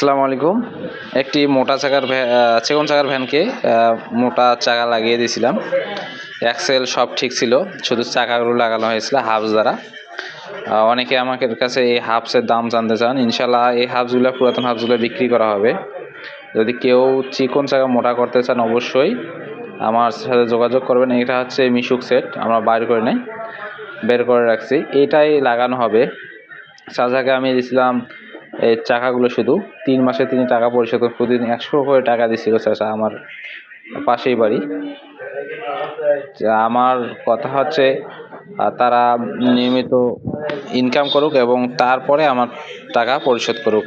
আসসালামু আলাইকুম। একটি মোটা চাকার চিকন চাকার ভ্যানকে মোটা চাকা লাগিয়ে দিয়েছিলাম। অ্যাক্সেল সব ঠিক ছিল, শুধু চাকাগুলো লাগানো হয়েছিল হাবস দ্বারা। অনেকে আমাকে কাছে এই হাবসের দাম জানতে চান। ইনশাল্লাহ এই হাবসগুলো, পুরাতন হাবসগুলো বিক্রি করা হবে। যদি কেউ চিকন চাকা মোটা করতে চান অবশ্যই আমার সাথে যোগাযোগ করবেন। এটা হচ্ছে মিশুক সেট, আমরা বের করে রাখছি, এটাই লাগানো হবে। চাচাকে আমি দিয়েছিলাম এই চাকাগুলো, শুধু 3 মাসে তিনি টাকা পরিশোধ, প্রতিদিন 100 করে টাকা দিচ্ছিল চাচা, আমার পাশেই বাড়ি। আমার কথা হচ্ছে তারা নিয়মিত ইনকাম করুক এবং তারপরে আমার টাকা পরিশোধ করুক।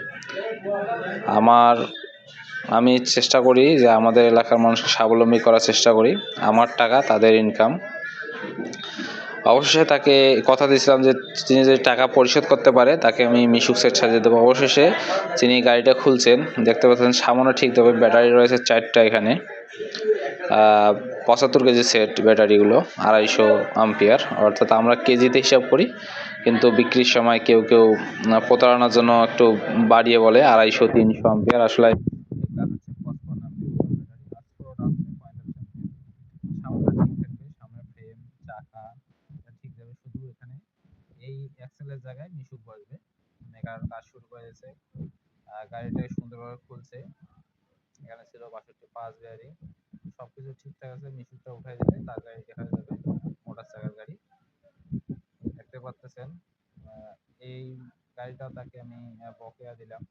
আমি চেষ্টা করি যে আমাদের এলাকার মানুষকে স্বাবলম্বী করার চেষ্টা করি। আমার টাকা তাদের ইনকাম। অবশেষে তাকে কথা দিয়েছিলাম যে তিনি যদি টাকা পরিশোধ করতে পারে তাকে আমি মিশুক সেট সাজিয়ে দেবো। অবশেষে তিনি গাড়িটা খুলছেন, দেখতে পাচ্ছেন সামনে ঠিক দেবে। ব্যাটারি রয়েছে 4টা এখানে, 75 কেজি সেট ব্যাটারিগুলো, 250 আম্পিয়ার, অর্থাৎ আমরা কেজিতে হিসাব করি, কিন্তু বিক্রির সময় কেউ প্রতারণার জন্য একটু বাড়িয়ে বলে 250-300 আম্পিয়ার। আসলে শুধু এখানে এই এক্সেলের জায়গায় মিশুক বসবে। মেকার কাজ শুরু করে দিয়েছে, গাড়িটাকে সুন্দরভাবে খুলছে। এখানে ছিল 62 বেয়ারিং, সবকিছু ঠিকঠাক আছে। মিশুকটা উঠাই দিলে তার গাড়ি দেখা যাবে মোটর চাকার গাড়ি। দেখতে পাচ্ছেন এই গাড়িটা তাকে আমি বকেয়া দিলাম,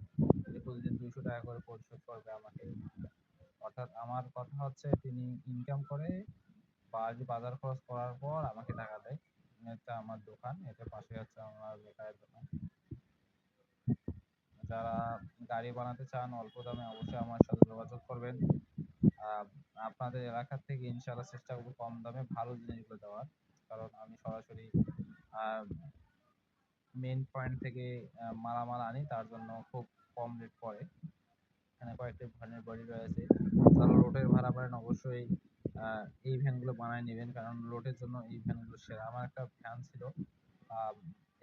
প্রতিদিন 200 টাকা করে পরিশোধ করবে আমাকে। অর্থাৎ আমার কথা হচ্ছে তিনি ইনকাম করে বাজার খরচ করার পর আমাকে টাকা দেয়। এটা আমার দোকান, এটা পাশে হচ্ছে আমার মেকারের দোকান। যারা গাড়ি বানাতে চান অল্প দামে অবশ্যই আমার সাথে যোগাযোগ করবেন। আপনাদের এলাকা থেকে ইনশাআল্লাহ চেষ্টা করবো কম দামে ভালো জিনিসগুলো দেওয়ার, কারণ আমি সরাসরি মেইন পয়েন্ট থেকে মালামাল আনি, তার জন্য খুব কম রেট পড়ে। এখানে কয়েকটি ভ্যানের বডি রয়েছে। যারা লোডের ভাড়া পারেন অবশ্যই এই ভ্যানগুলো বানায় নেবেন, কারণ লোডের জন্য এই ভ্যানগুলো সেরা। আমার একটা ভ্যান ছিল,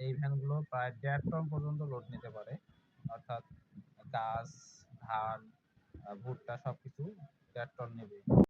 এই ভ্যানগুলো প্রায় 1.5 টন পর্যন্ত লোড নিতে পারে, অর্থাৎ গাছ, ধান, ভুট্টা সবকিছু 1.5 টন নেবে।